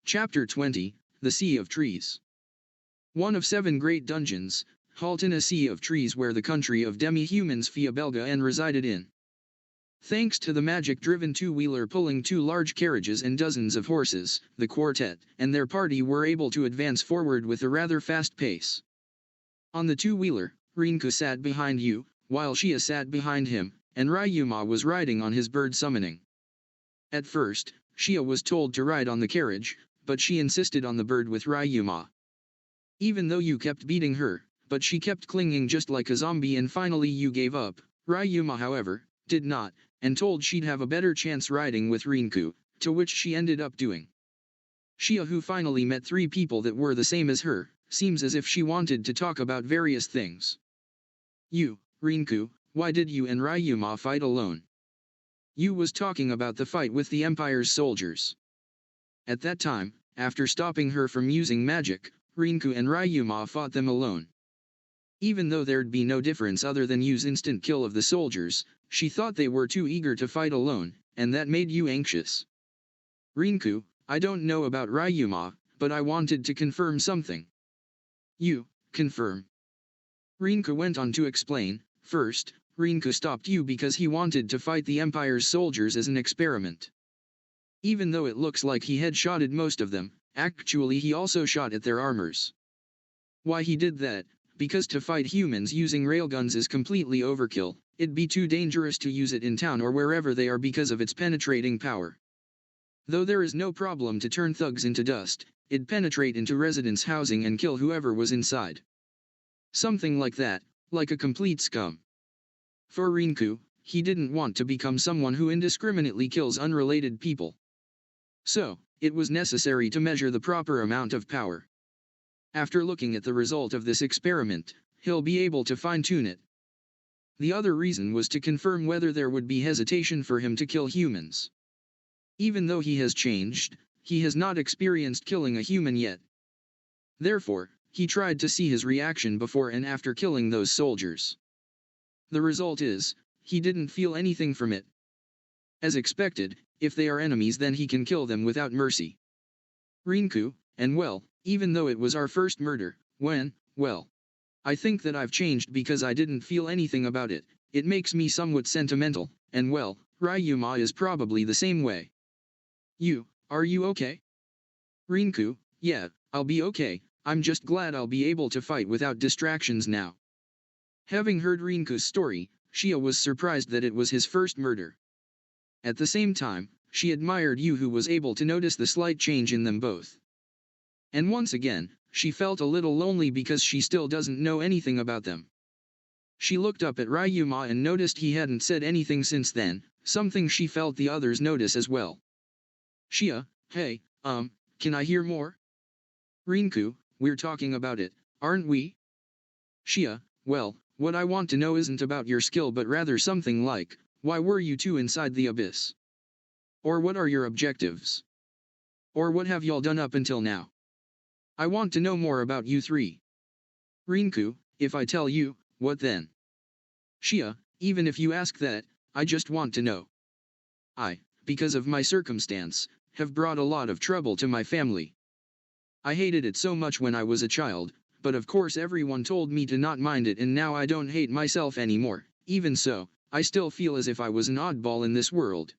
Chapter 20, The Sea of Trees. One of 7 great dungeons, halt in a sea of trees where the country of demi-humans Fiabelga and resided in. Thanks to the magic-driven two-wheeler pulling 2 large carriages and dozens of horses, the quartet and their party were able to advance forward with a rather fast pace. On the two-wheeler, Rinku sat behind you, while Shia sat behind him, and Ryuma was riding on his bird summoning. At first, Shia was told to ride on the carriage, but she insisted on the bird with Ryuma. Even though you kept beating her, but she kept clinging just like a zombie and finally you gave up. Ryuma, however, did not, and told she'd have a better chance riding with Rinku, to which she ended up doing. Shia, who finally met 3 people that were the same as her, seems as if she wanted to talk about various things. You, Rinku, why did you and Ryuma fight alone? You was talking about the fight with the Empire's soldiers. At that time, after stopping her from using magic, Rinku and Ryuma fought them alone. Even though there'd be no difference other than use instant kill of the soldiers, she thought they were too eager to fight alone, and that made you anxious. Rinku, I don't know about Ryuma, but I wanted to confirm something. You, confirm. Rinku went on to explain. First, Rinku stopped you because he wanted to fight the Empire's soldiers as an experiment. Even though it looks like he headshotted most of them, actually he also shot at their armors. Why he did that? Because to fight humans using railguns is completely overkill. It'd be too dangerous to use it in town or wherever they are because of its penetrating power. Though there is no problem to turn thugs into dust, it'd penetrate into residents' housing and kill whoever was inside. Something like that, like a complete scum. For Rinku, he didn't want to become someone who indiscriminately kills unrelated people. So, it was necessary to measure the proper amount of power. After looking at the result of this experiment, he'll be able to fine-tune it. The other reason was to confirm whether there would be hesitation for him to kill humans. Even though he has changed, he has not experienced killing a human yet. Therefore, he tried to see his reaction before and after killing those soldiers. The result is, he didn't feel anything from it. As expected, if they are enemies then he can kill them without mercy. Rinku, and well, even though it was our first murder, I think that I've changed because I didn't feel anything about it. It makes me somewhat sentimental, and well, Ryuma is probably the same way. You, are you okay? Rinku, yeah, I'll be okay, I'm just glad I'll be able to fight without distractions now. Having heard Rinku's story, Shia was surprised that it was his first murder. At the same time, she admired Yu, who was able to notice the slight change in them both. And once again, she felt a little lonely because she still doesn't know anything about them. She looked up at Ryuma and noticed he hadn't said anything since then, something she felt the others notice as well. Shia, hey, can I hear more? Rinku, we're talking about it, aren't we? Shia, well, what I want to know isn't about your skill but rather something like, why were you 2 inside the abyss? Or what are your objectives? Or what have y'all done up until now? I want to know more about you 3. Rinku, if I tell you, what then? Shia, even if you ask that, I just want to know. I, because of my circumstance, have brought a lot of trouble to my family. I hated it so much when I was a child, but of course everyone told me to not mind it and now I don't hate myself anymore. Even so, I still feel as if I was an oddball in this world.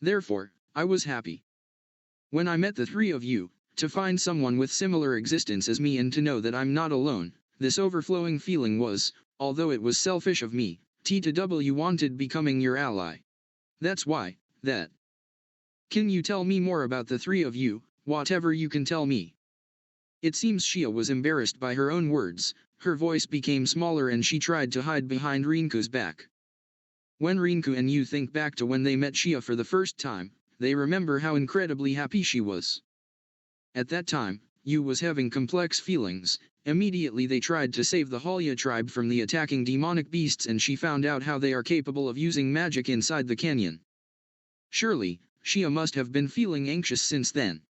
Therefore, I was happy when I met the 3 of you, to find someone with similar existence as me and to know that I'm not alone. This overflowing feeling was, although it was selfish of me, TW wanted becoming your ally. That's why, that. Can you tell me more about the 3 of you, whatever you can tell me? It seems Shia was embarrassed by her own words, her voice became smaller and she tried to hide behind Rinku's back. When Rinku and Yu think back to when they met Shia for the first time, they remember how incredibly happy she was. At that time, Yu was having complex feelings. Immediately they tried to save the Halya tribe from the attacking demonic beasts and she found out how they are capable of using magic inside the canyon. Surely, Shia must have been feeling anxious since then.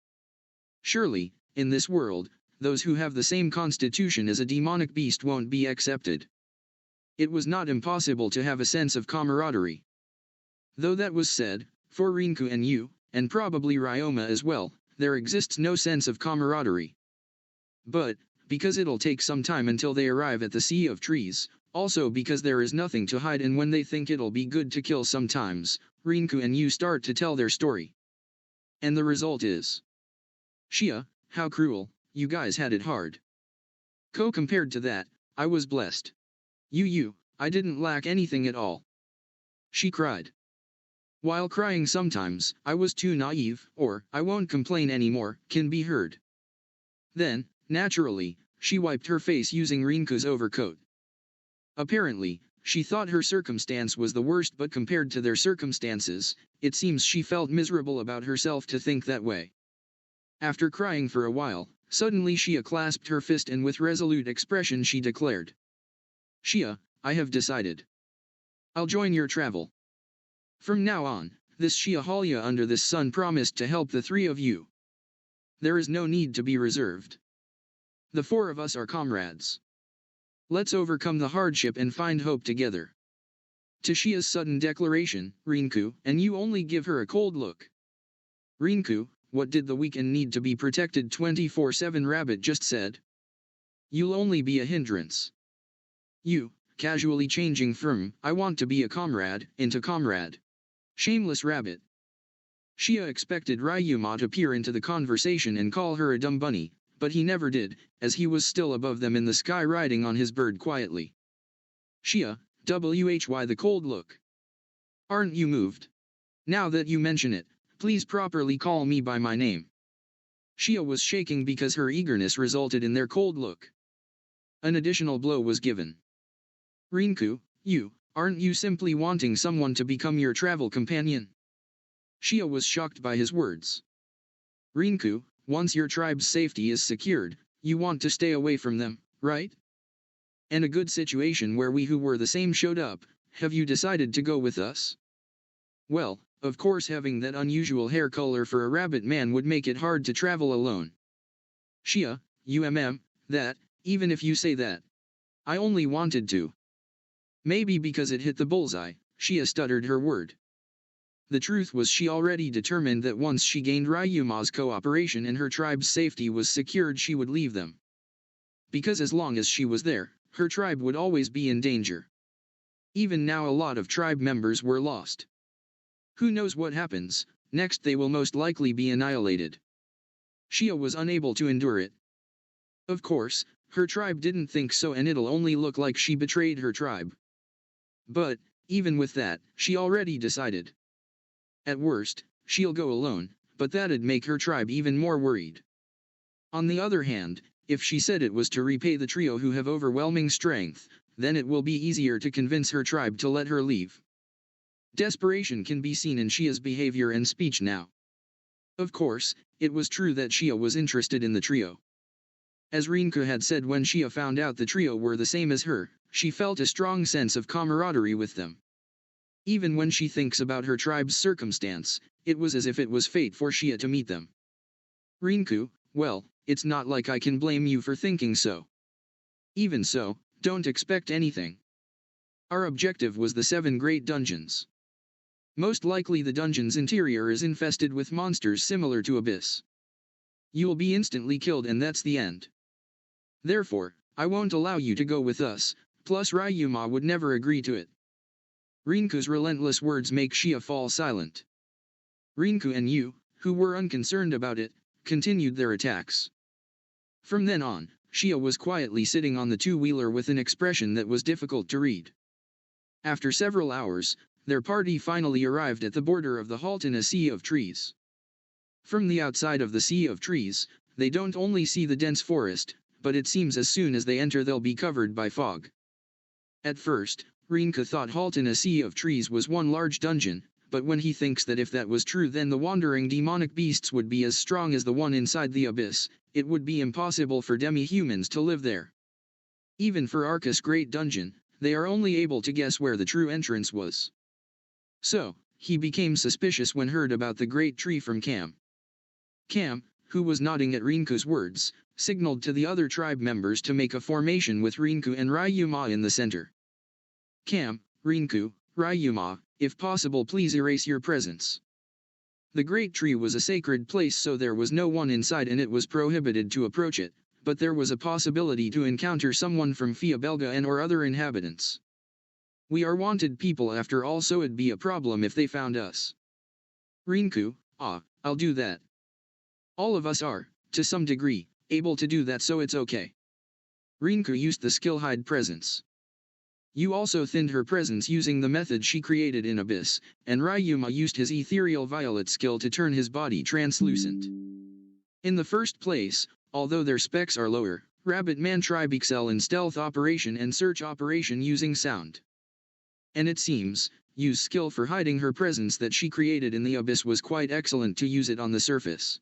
Surely, in this world, those who have the same constitution as a demonic beast won't be accepted. It was not impossible to have a sense of camaraderie. Though that was said, for Rinku and Yu, and probably Ryoma as well, there exists no sense of camaraderie. But, because it'll take some time until they arrive at the Sea of Trees, also because there is nothing to hide and when they think it'll be good to kill sometimes, Rinku and you start to tell their story. And the result is... Shia, how cruel, you guys had it hard. Compared to that, I was blessed. I didn't lack anything at all. She cried. While crying sometimes, I was too naive, or, I won't complain anymore, can be heard. Then, naturally, she wiped her face using Rinku's overcoat. Apparently, she thought her circumstance was the worst, but compared to their circumstances, it seems she felt miserable about herself to think that way. After crying for a while, suddenly Shia clasped her fist and with resolute expression she declared. Shia, I have decided. I'll join your travel. From now on, this Shia Halia under this sun promised to help the three of you. There is no need to be reserved. The four of us are comrades. Let's overcome the hardship and find hope together. To Shia's sudden declaration, Rinku and you only give her a cold look. Rinku, what did the weak and need to be protected 24/7 rabbit just said? You'll only be a hindrance. You, casually changing from, I want to be a comrade, into comrade. Shameless rabbit. Shia expected Ryuma to peer into the conversation and call her a dumb bunny, but he never did, as he was still above them in the sky riding on his bird quietly. Shia, why the cold look? Aren't you moved? Now that you mention it, please properly call me by my name. Shia was shaking because her eagerness resulted in their cold look. An additional blow was given. Rinku, aren't you simply wanting someone to become your travel companion? Shia was shocked by his words. Rinku, once your tribe's safety is secured, you want to stay away from them, right? And a good situation where we who were the same showed up, have you decided to go with us? Well, of course having that unusual hair color for a rabbit man would make it hard to travel alone. Shia, that, even if you say that. I only wanted to. Maybe because it hit the bullseye, Shia stuttered her word. The truth was she already determined that once she gained Ryuma's cooperation and her tribe's safety was secured she would leave them. Because as long as she was there, her tribe would always be in danger. Even now a lot of tribe members were lost. Who knows what happens, next they will most likely be annihilated. Shia was unable to endure it. Of course, her tribe didn't think so and it'll only look like she betrayed her tribe. But, even with that, she already decided. At worst, she'll go alone, but that'd make her tribe even more worried. On the other hand, if she said it was to repay the trio who have overwhelming strength, then it will be easier to convince her tribe to let her leave. Desperation can be seen in Shia's behavior and speech now. Of course, it was true that Shia was interested in the trio. As Rinku had said when Shia found out the trio were the same as her, she felt a strong sense of camaraderie with them. Even when she thinks about her tribe's circumstance, it was as if it was fate for Shia to meet them. Rinku, well, it's not like I can blame you for thinking so. Even so, don't expect anything. Our objective was the 7 great dungeons. Most likely the dungeon's interior is infested with monsters similar to Abyss. You'll be instantly killed and that's the end. Therefore, I won't allow you to go with us, plus Ryuma would never agree to it. Rinku's relentless words make Shia fall silent. Rinku and you, who were unconcerned about it, continued their attacks. From then on, Shia was quietly sitting on the two-wheeler with an expression that was difficult to read. After several hours, their party finally arrived at the border of the halt in a sea of trees. From the outside of the sea of trees, they don't only see the dense forest, but it seems as soon as they enter they'll be covered by fog. At first, Rinka thought halt in a sea of trees was one large dungeon, but when he thinks that if that was true then the wandering demonic beasts would be as strong as the one inside the abyss, it would be impossible for demi-humans to live there. Even for Arcus' great dungeon, they are only able to guess where the true entrance was. So, he became suspicious when heard about the great tree from Cam. Cam, who was nodding at Rinku's words, signaled to the other tribe members to make a formation with Rinku and Ryuma in the center. Cam, Rinku, Ryuma, if possible please erase your presence. The great tree was a sacred place, so there was no one inside and it was prohibited to approach it, but there was a possibility to encounter someone from Fiabelga and or other inhabitants. We are wanted people after all, so it'd be a problem if they found us. Rinku, I'll do that. All of us are, to some degree, able to do that, so it's okay. Rinku used the skill hide presence. You also thinned her presence using the method she created in Abyss, and Ryuma used his ethereal violet skill to turn his body translucent. In the first place, although their specs are lower, Rabbit Man Tribe excel in stealth operation and search operation using sound. And it seems, Yu's skill for hiding her presence that she created in the Abyss was quite excellent to use it on the surface.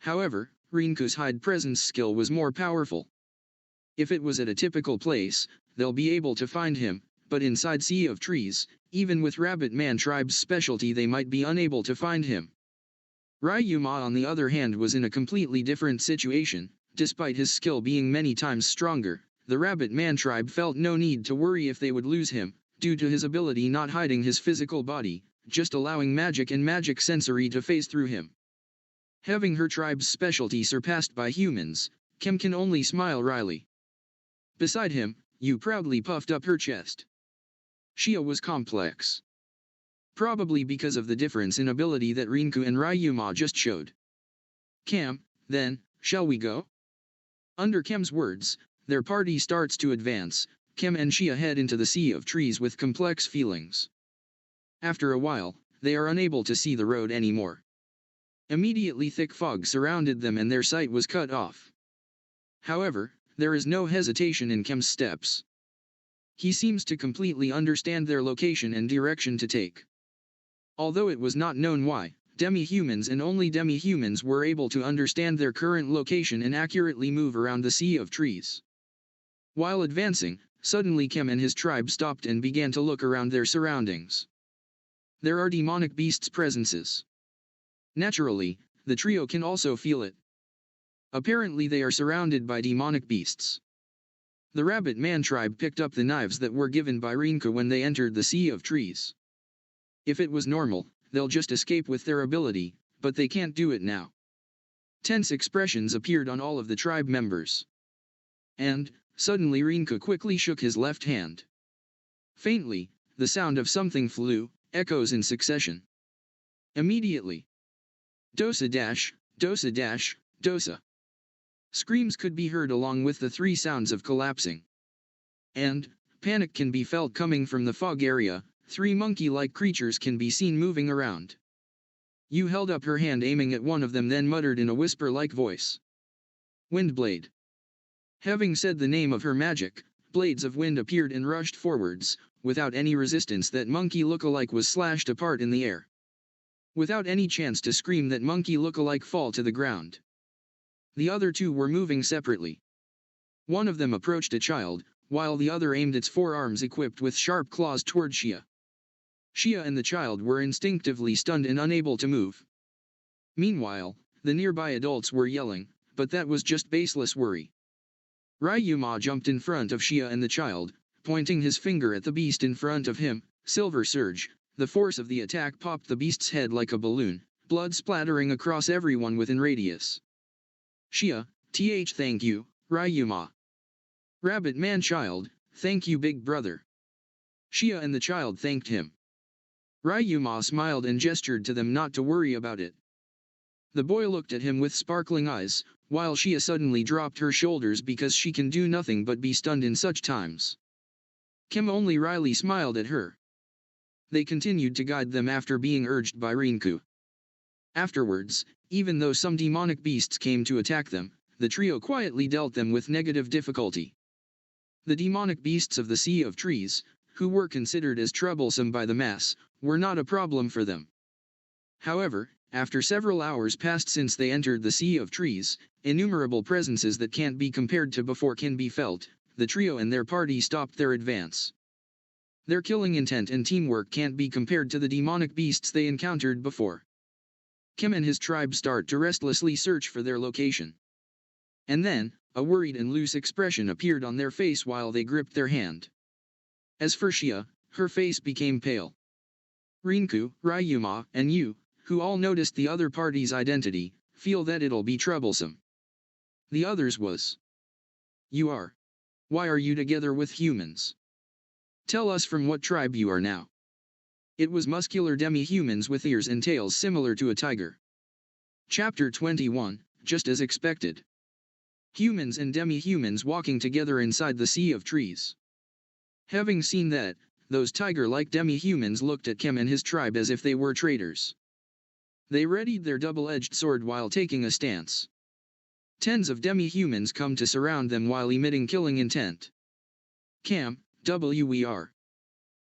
However, Rinku's hide presence skill was more powerful. If it was at a typical place, they'll be able to find him, but inside Sea of Trees, even with Rabbit Man Tribe's specialty they might be unable to find him. Ryuma on the other hand was in a completely different situation. Despite his skill being many times stronger, the Rabbit Man Tribe felt no need to worry if they would lose him, due to his ability not hiding his physical body, just allowing magic and magic sensory to phase through him. Having her tribe's specialty surpassed by humans, Kim can only smile wryly. Beside him, Yu proudly puffed up her chest. Shia was complex. Probably because of the difference in ability that Rinku and Ryuma just showed. Cam, then, shall we go? Under Kem's words, their party starts to advance. Kim and Shia head into the Sea of Trees with complex feelings. After a while, they are unable to see the road anymore. Immediately thick fog surrounded them and their sight was cut off. However, there is no hesitation in Kem's steps. He seems to completely understand their location and direction to take. Although it was not known why, demi-humans and only demi-humans were able to understand their current location and accurately move around the Sea of Trees. While advancing, suddenly Kim and his tribe stopped and began to look around their surroundings. There are demonic beasts' presences. Naturally, the trio can also feel it. Apparently they are surrounded by demonic beasts. The Rabbit Man Tribe picked up the knives that were given by Rinka when they entered the Sea of Trees. If it was normal, they'll just escape with their ability, but they can't do it now. Tense expressions appeared on all of the tribe members. And, suddenly Rinka quickly shook his left hand. Faintly, the sound of something flew, echoes in succession. Immediately. Dosa dash, dosa dash, dosa. Screams could be heard along with the three sounds of collapsing. And, panic can be felt coming from the fog area. Three monkey-like creatures can be seen moving around. Yu held up her hand aiming at one of them, then muttered in a whisper-like voice. Windblade. Having said the name of her magic, blades of wind appeared and rushed forwards. Without any resistance, that monkey look-alike was slashed apart in the air. Without any chance to scream, that monkey look-alike fall to the ground. The other two were moving separately. One of them approached a child, while the other aimed its forearms equipped with sharp claws toward Shia. Shia and the child were instinctively stunned and unable to move. Meanwhile, the nearby adults were yelling, but that was just baseless worry. Ryuma jumped in front of Shia and the child, pointing his finger at the beast in front of him. Silver surge. The force of the attack popped the beast's head like a balloon, blood splattering across everyone within radius. Shia, thank you, Ryuma. Rabbit Man Child, thank you big brother. Shia and the child thanked him. Ryuma smiled and gestured to them not to worry about it. The boy looked at him with sparkling eyes, while Shia suddenly dropped her shoulders because she can do nothing but be stunned in such times. Kim only wryly smiled at her. They continued to guide them after being urged by Rinku. Afterwards, even though some demonic beasts came to attack them, the trio quietly dealt them with negative difficulty. The demonic beasts of the Sea of Trees, who were considered as troublesome by the mass, were not a problem for them. However, after several hours passed since they entered the Sea of Trees, innumerable presences that can't be compared to before can be felt. The trio and their party stopped their advance. Their killing intent and teamwork can't be compared to the demonic beasts they encountered before. Kim and his tribe start to restlessly search for their location. And then, a worried and loose expression appeared on their face while they gripped their hand. As for Shia, her face became pale. Rinku, Ryuma, and Yu, who all noticed the other party's identity, feel that it'll be troublesome. The others was. You are. Why are you together with humans? Tell us from what tribe you are now. It was muscular demi-humans with ears and tails similar to a tiger. Chapter 21, just as expected. Humans and demi-humans walking together inside the sea of trees. Having seen that, those tiger-like demi-humans looked at Kem and his tribe as if they were traitors. They readied their double-edged sword while taking a stance. Tens of demi-humans come to surround them while emitting killing intent. Kem, WER.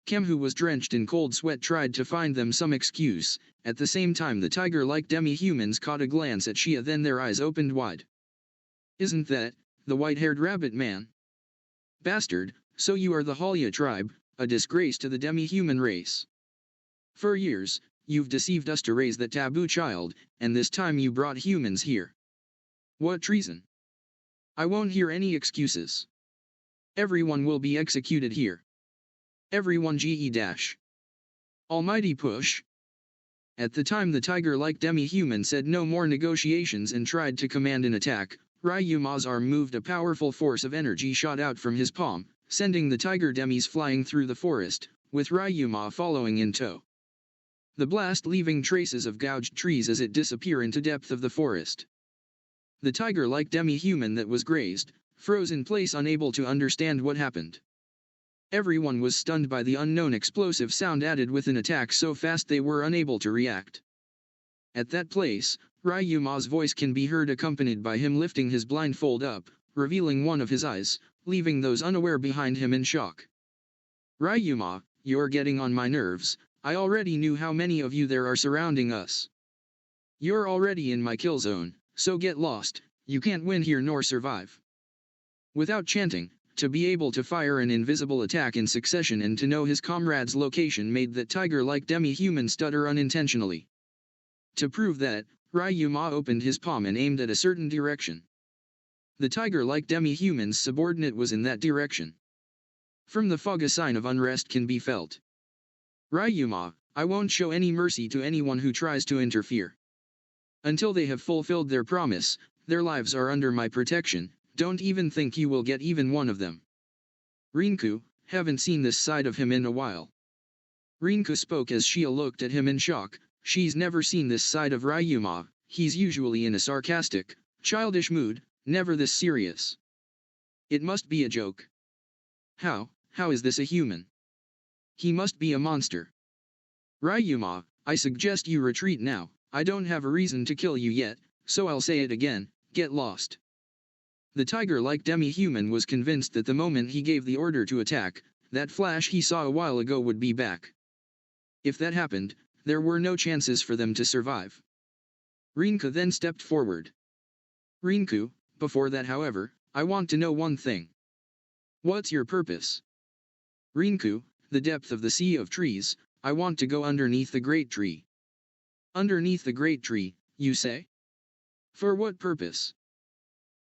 Kem, who was drenched in cold sweat, tried to find them some excuse. At the same time the tiger-like demi-humans caught a glance at Shia, then their eyes opened wide. Isn't that the white-haired rabbit man? Bastard, so you are the Halya tribe, a disgrace to the demi-human race. For years, you've deceived us to raise that taboo child, and this time you brought humans here. What treason? I won't hear any excuses. Everyone will be executed here. Everyone GE-. Almighty push. At the time the tiger-like demi-human said no more negotiations and tried to command an attack, Ryuma's arm moved. A powerful force of energy shot out from his palm, sending the tiger demis flying through the forest, with Ryuma following in tow. The blast leaving traces of gouged trees as it disappeared into depth of the forest. The tiger-like demi-human that was grazed, froze in place, unable to understand what happened. Everyone was stunned by the unknown explosive sound added with an attack so fast they were unable to react. At that place, Ryuma's voice can be heard, accompanied by him lifting his blindfold up, revealing one of his eyes, leaving those unaware behind him in shock. Ryuma, you're getting on my nerves. I already knew how many of you there are surrounding us. You're already in my kill zone, so get lost. You can't win here nor survive. Without chanting, to be able to fire an invisible attack in succession and to know his comrade's location made that tiger-like demi-human stutter unintentionally. To prove that, Ryuma opened his palm and aimed at a certain direction. The tiger-like demi-human's subordinate was in that direction. From the fog a sign of unrest can be felt. Ryuma, I won't show any mercy to anyone who tries to interfere. Until they have fulfilled their promise, their lives are under my protection. Don't even think you will get even one of them. Rinku, haven't seen this side of him in a while. Rinku spoke as Shia looked at him in shock. She's never seen this side of Ryuma. He's usually in a sarcastic, childish mood, never this serious. It must be a joke. How is this a human? He must be a monster. Ryuma, I suggest you retreat now. I don't have a reason to kill you yet, so I'll say it again, get lost. The tiger-like demi-human was convinced that the moment he gave the order to attack, that flash he saw a while ago would be back. If that happened, there were no chances for them to survive. Rinku then stepped forward. Rinku, before that however, I want to know one thing. What's your purpose? Rinku, the depth of the sea of trees, I want to go underneath the great tree. Underneath the great tree, you say? For what purpose?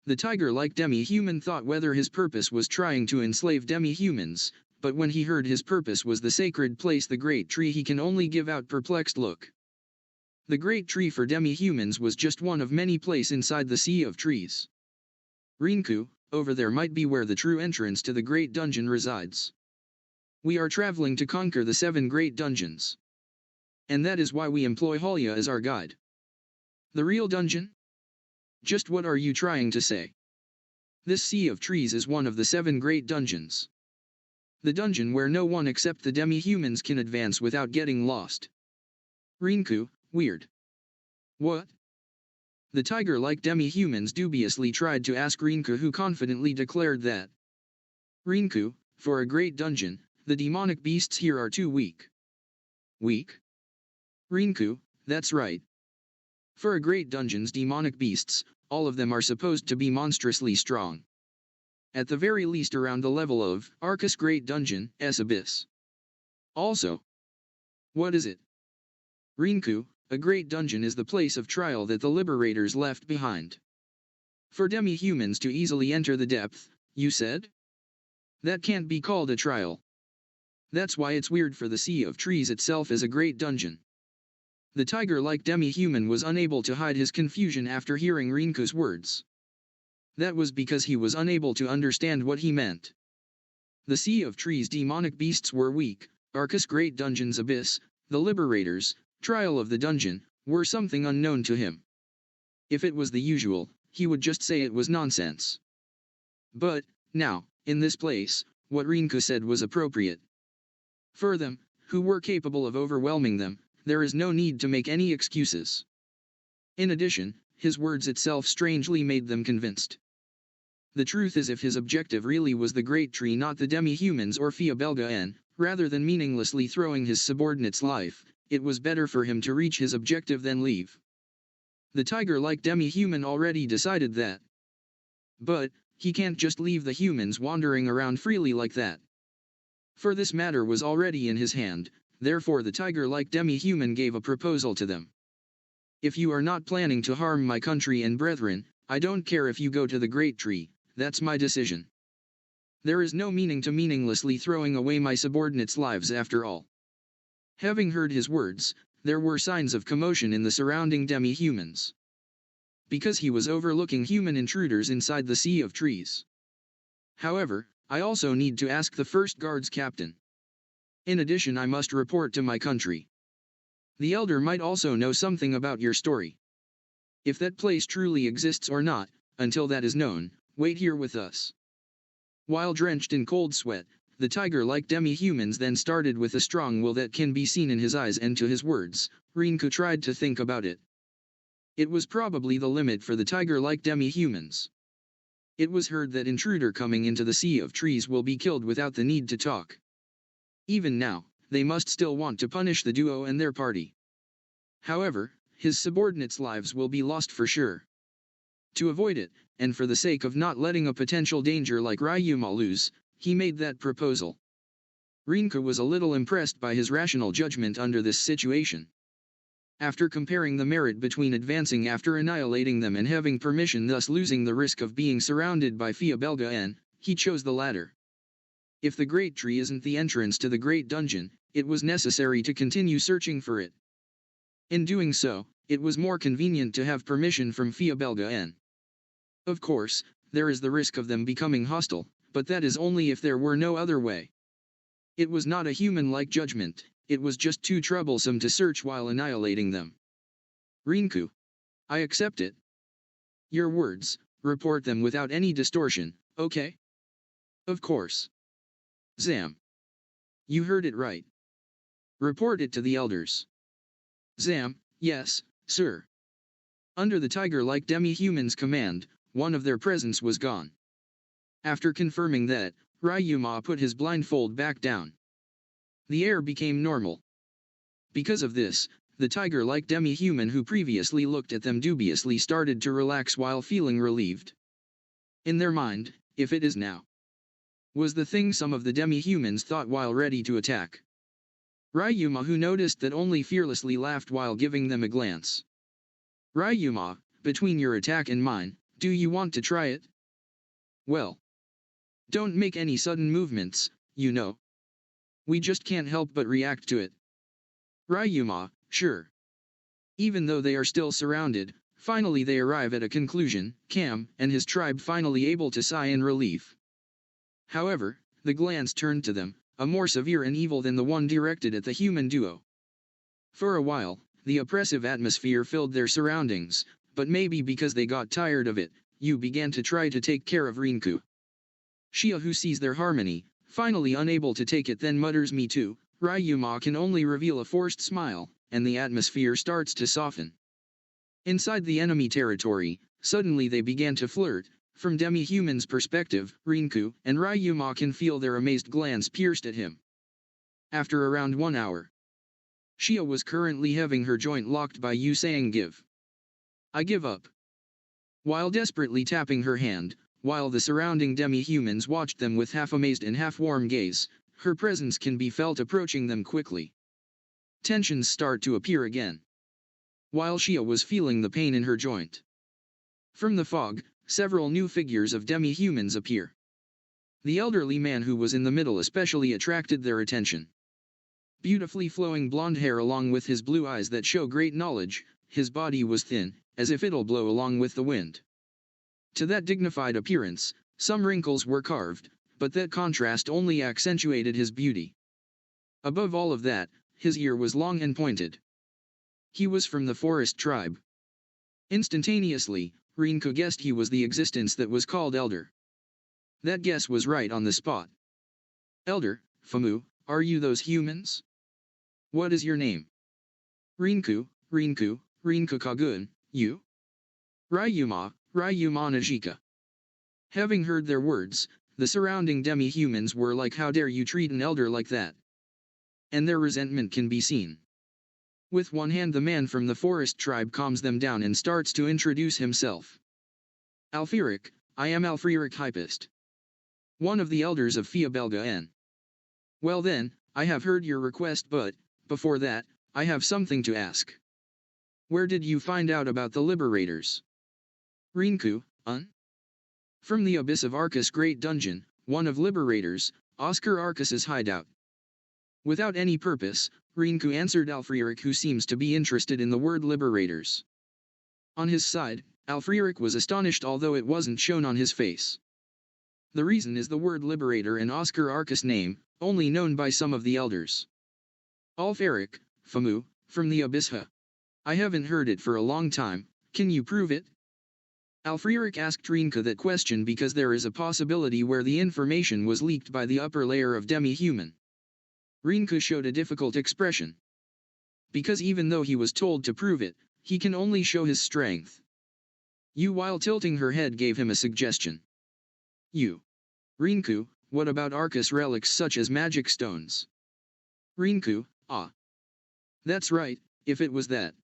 The tiger-like demi-human thought whether his purpose was trying to enslave demi-humans, but when he heard his purpose was the sacred place, the great tree, he can only give out perplexed look. The great tree for demi-humans was just one of many places inside the sea of trees. Rinku, over there might be where the true entrance to the great dungeon resides. We are traveling to conquer the 7 great dungeons. And that is why we employ Halya as our guide. The real dungeon? Just what are you trying to say? This sea of trees is one of the 7 great dungeons. The dungeon where no one except the demi-humans can advance without getting lost. Rinku, weird. What? The tiger-like demi-humans dubiously tried to ask Rinku, who confidently declared that. Rinku, for a great dungeon, the demonic beasts here are too weak. Weak? Rinku, that's right. For a great dungeon's demonic beasts, all of them are supposed to be monstrously strong. At the very least around the level of Arcus Great Dungeon's Abyss. Also. What is it? Rinku, a great dungeon is the place of trial that the liberators left behind. For demi-humans to easily enter the depth, you said? That can't be called a trial. That's why it's weird for the Sea of Trees itself as a great dungeon. The tiger-like demi-human was unable to hide his confusion after hearing Rinku's words. That was because he was unable to understand what he meant. The Sea of Trees demonic beasts were weak, Arcus Great Dungeon's abyss, the Liberators, trial of the dungeon, were something unknown to him. If it was the usual, he would just say it was nonsense. But, now, in this place, what Rinku said was appropriate. For them, who were capable of overwhelming them, there is no need to make any excuses. In addition, his words itself strangely made them convinced. The truth is, if his objective really was the Great Tree, not the demi-humans or Fia Belga N, rather than meaninglessly throwing his subordinate's life, it was better for him to reach his objective than leave. The tiger-like demi-human already decided that. But, he can't just leave the humans wandering around freely like that. For this matter was already in his hand, therefore the tiger-like demi-human gave a proposal to them. If you are not planning to harm my country and brethren, I don't care if you go to the Great Tree, that's my decision. There is no meaning to meaninglessly throwing away my subordinates' lives after all. Having heard his words, there were signs of commotion in the surrounding demi-humans. Because he was overlooking human intruders inside the Sea of Trees. However, I also need to ask the first guard's captain. In addition, I must report to my country. The elder might also know something about your story. If that place truly exists or not, until that is known, wait here with us. While drenched in cold sweat, the tiger-like demi-humans then started with a strong will that can be seen in his eyes and to his words. Rinku tried to think about it. It was probably the limit for the tiger-like demi-humans. It was heard that intruder coming into the Sea of Trees will be killed without the need to talk. Even now, they must still want to punish the duo and their party. However, his subordinates' lives will be lost for sure. To avoid it, and for the sake of not letting a potential danger like Ryuma lose, he made that proposal. Rinka was a little impressed by his rational judgment under this situation. After comparing the merit between advancing after annihilating them and having permission, thus losing the risk of being surrounded by Fia Belga N, he chose the latter. If the Great Tree isn't the entrance to the Great Dungeon, it was necessary to continue searching for it. In doing so, it was more convenient to have permission from Fia Belga N. Of course, there is the risk of them becoming hostile, but that is only if there were no other way. It was not a human-like judgment, it was just too troublesome to search while annihilating them. Rinku. I accept it. Your words, report them without any distortion, okay? Of course. Zam. You heard it right. Report it to the elders. Zam, yes, sir. Under the tiger-like demi-human's command, one of their presence was gone. After confirming that, Ryuma put his blindfold back down. The air became normal. Because of this, the tiger-like demi-human who previously looked at them dubiously started to relax while feeling relieved. In their mind, if it is now, was the thing some of the demi-humans thought while ready to attack. Ryuma, who noticed that, only fearlessly laughed while giving them a glance. Ryuma, between your attack and mine, do you want to try it? Well, don't make any sudden movements, you know. We just can't help but react to it. Ryuma, sure. Even though they are still surrounded, finally they arrive at a conclusion, Cam and his tribe finally able to sigh in relief. However, the glance turned to them, a more severe and evil than the one directed at the human duo. For a while, the oppressive atmosphere filled their surroundings, but maybe because they got tired of it, you began to try to take care of Rinku. Shia, who sees their harmony, finally unable to take it, then mutters, me too. Ryuma can only reveal a forced smile, and the atmosphere starts to soften. Inside the enemy territory, suddenly they began to flirt. From demi-human's perspective, Rinku and Ryuma can feel their amazed glance pierced at him. After around 1 hour, Shia was currently having her joint locked by you, saying give. I give up. While desperately tapping her hand, while the surrounding demi-humans watched them with half-amazed and half-warm gaze, her presence can be felt approaching them quickly. Tensions start to appear again. While Shia was feeling the pain in her joint. From the fog, several new figures of demi-humans appear. The elderly man who was in the middle especially attracted their attention. beautifully flowing blonde hair along with his blue eyes that show great knowledge, his body was thin, as if it'll blow along with the wind. To that dignified appearance, some wrinkles were carved, but that contrast only accentuated his beauty. Above all of that, his ear was long and pointed. He was from the forest tribe. Instantaneously, Rinko guessed he was the existence that was called Elder. That guess was right on the spot. Elder, Famu, are you those humans? What is your name? Rinku Kagun, you? Ryuma Najika. Having heard their words, the surrounding demi-humans were like, how dare you treat an elder like that? And their resentment can be seen. With one hand the man from the forest tribe calms them down and starts to introduce himself. Alfiric, I am Alfiric Hypist. One of the elders of Fiabelga N. Well then, I have heard your request, but, before that, I have something to ask. Where did you find out about the liberators? Rinku, From the abyss of Arcus Great Dungeon, one of liberators, Oscar Arcus's hideout. Without any purpose, Rinku answered Alfrieric, who seems to be interested in the word liberators. On his side, Alfrieric was astonished, although it wasn't shown on his face. The reason is the word liberator and Oscar Arcus name, only known by some of the elders. Alfrieric, Famu, from the abyss. I haven't heard it for a long time, can you prove it? Alfrieric asked Rinka that question because there is a possibility where the information was leaked by the upper layer of demi-human. Rinka showed a difficult expression. Because even though he was told to prove it, he can only show his strength. You, while tilting her head, gave him a suggestion. You. Rinku, what about Arcus relics such as magic stones? Rinku, That's right, if it was that.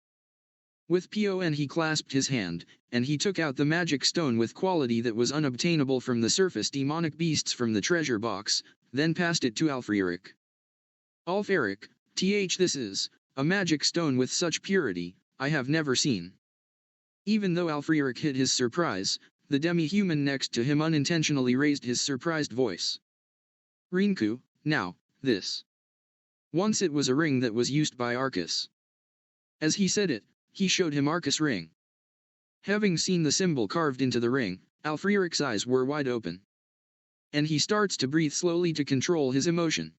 With PON he clasped his hand, and he took out the magic stone with quality that was unobtainable from the surface demonic beasts from the treasure box, then passed it to Alfrieric. Alfrieric, this is a magic stone with such purity, I have never seen. Even though Alfrieric hid his surprise, the demi-human next to him unintentionally raised his surprised voice. Rinku, now, this. Once it was a ring that was used by Arcus. As he said it, he showed him Arcus' ring. Having seen the symbol carved into the ring, Alfrieric's eyes were wide open. And he starts to breathe slowly to control his emotion.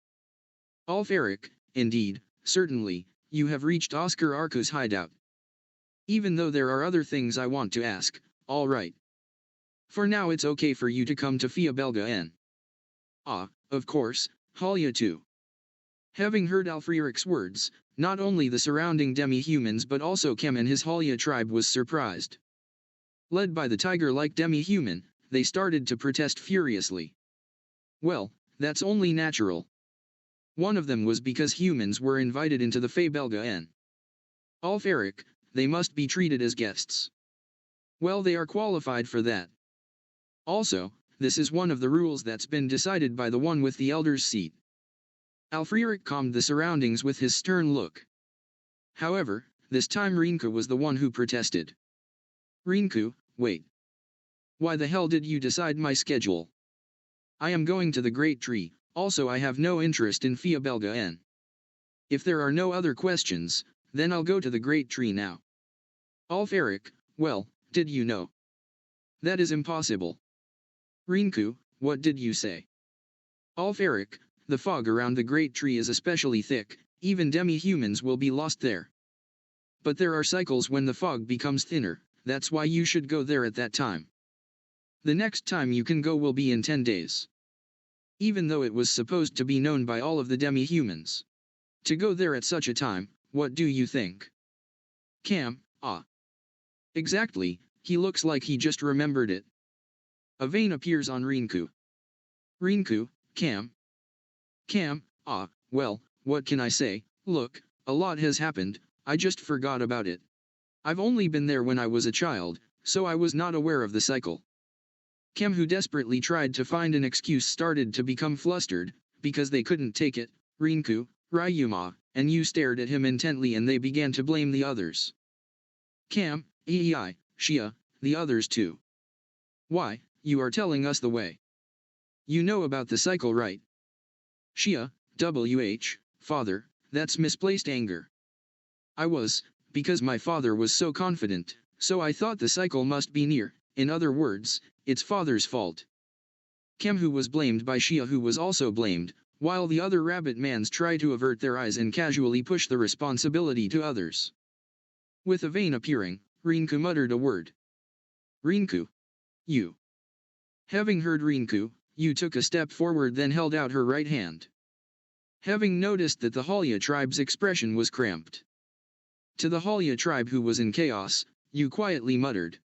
Alfrieric, indeed, certainly, you have reached Oscar Arcus' hideout. Even though there are other things I want to ask, all right. For now it's okay for you to come to Fiabelga N. Of course, Halia too. Having heard Alfrieric's words, not only the surrounding demi-humans but also Kem and his Halia tribe was surprised. Led by the tiger-like demi-human, they started to protest furiously. Well, that's only natural. One of them was because humans were invited into the Fiabelga N. Alfrieric, they must be treated as guests. Well, they are qualified for that. Also, this is one of the rules that's been decided by the one with the elder's seat. Alfrieric calmed the surroundings with his stern look. However, this time Rinku was the one who protested. Rinku, wait. Why the hell did you decide my schedule? I am going to the Great Tree, also I have no interest in Fiabelga N. If there are no other questions, then I'll go to the Great Tree now. Alfrieric, well, did you know? That is impossible. Rinku, what did you say? Alfrieric, the fog around the Great Tree is especially thick, even demi-humans will be lost there. But there are cycles when the fog becomes thinner, that's why you should go there at that time. The next time you can go will be in 10 days. Even though it was supposed to be known by all of the demi-humans. To go there at such a time, what do you think? Cam, Exactly, he looks like he just remembered it. A vein appears on Rinku. Rinku, Cam, well, what can I say? Look, a lot has happened, I just forgot about it. I've only been there when I was a child, so I was not aware of the cycle. Cam, who desperately tried to find an excuse, started to become flustered, because they couldn't take it. Rinku, Ryuma, and you stared at him intently and they began to blame the others. Cam, Shia, the others too. Why, you are telling us the way. You know about the cycle, right? Shia, father, That's misplaced anger. Because my father was so confident, so I thought the cycle must be near, in other words, it's father's fault. Kemhu was blamed by Shia, who was also blamed, while the other rabbit mans try to avert their eyes and casually push the responsibility to others. With a vein appearing, Rinku muttered a word. Rinku. You. Having heard Rinku, Yu took a step forward, then held out her right hand. Having noticed that the Halya tribe's expression was cramped. To the Halya tribe, who was in chaos, Yu quietly muttered.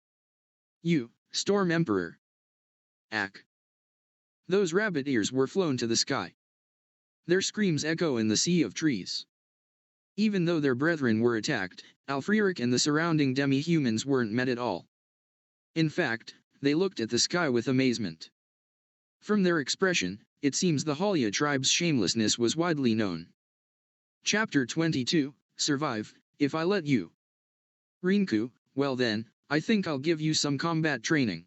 You, Storm Emperor. Ack. Those rabbit ears were flown to the sky. Their screams echo in the sea of trees. Even though their brethren were attacked, Alfrieric and the surrounding demi-humans weren't met at all. In fact, they looked at the sky with amazement. From their expression, it seems the Halya tribe's shamelessness was widely known. Chapter 22, Survive, If I Let You. Rinku, well then, I think I'll give you some combat training.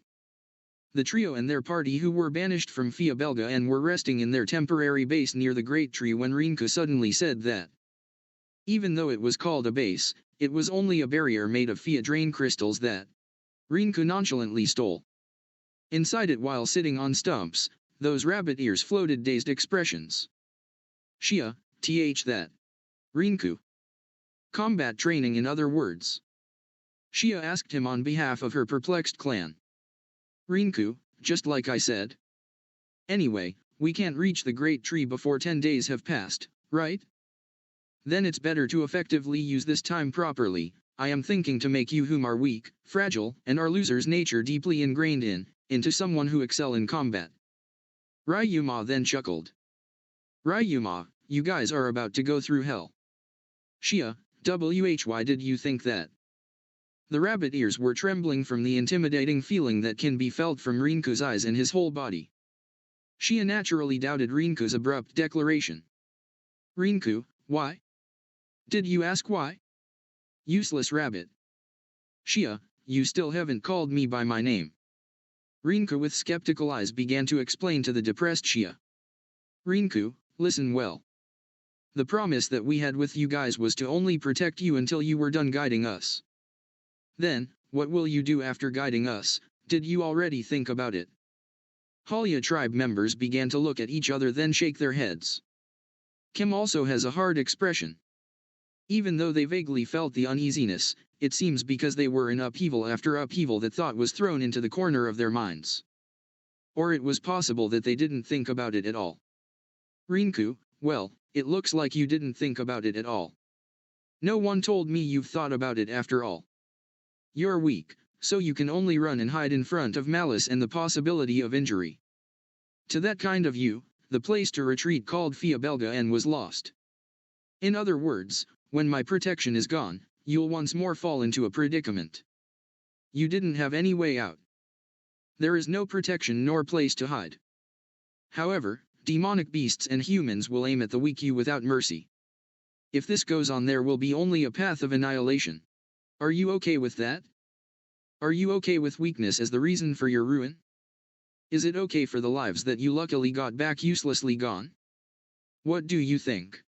The trio and their party, who were banished from Fiabelga and were resting in their temporary base near the great tree, when Rinku suddenly said that. Even though it was called a base, it was only a barrier made of Fiadrain crystals that Rinku nonchalantly stole. Inside it, while sitting on stumps, those rabbit ears floated dazed expressions. Shia, that. Rinku. Combat training, in other words. Shia asked him on behalf of her perplexed clan. Rinku, just like I said. Anyway, we can't reach the great tree before 10 days have passed, right? Then it's better to effectively use this time properly. I am thinking to make you, whom are weak, fragile, and are losers' nature deeply ingrained into someone who excel in combat. Ryuma then chuckled. Ryuma, you guys are about to go through hell. Shia, why did you think that? The rabbit ears were trembling from the intimidating feeling that can be felt from Rinku's eyes and his whole body. Shia naturally doubted Rinku's abrupt declaration. Rinku, why? Did you ask why? Useless rabbit. Shia, you still haven't called me by my name. Rinku with skeptical eyes began to explain to the depressed Shia. Rinku, listen well. The promise that we had with you guys was to only protect you until you were done guiding us. Then, what will you do after guiding us? Did you already think about it? Halya tribe members began to look at each other, then shake their heads. Kim also has a hard expression. Even though they vaguely felt the uneasiness, it seems because they were in upheaval after upheaval that thought was thrown into the corner of their minds. Or it was possible that they didn't think about it at all. Rinku, well, it looks like you didn't think about it at all. No one told me you've thought about it after all. You're weak, so you can only run and hide in front of malice and the possibility of injury. To that kind of you, the place to retreat called Fiabelga N was lost. In other words, when my protection is gone, you'll once more fall into a predicament. You didn't have any way out. There is no protection nor place to hide. However, demonic beasts and humans will aim at the weak you without mercy. If this goes on, there will be only a path of annihilation. Are you okay with that? Are you okay with weakness as the reason for your ruin? Is it okay for the lives that you luckily got back uselessly gone? What do you think?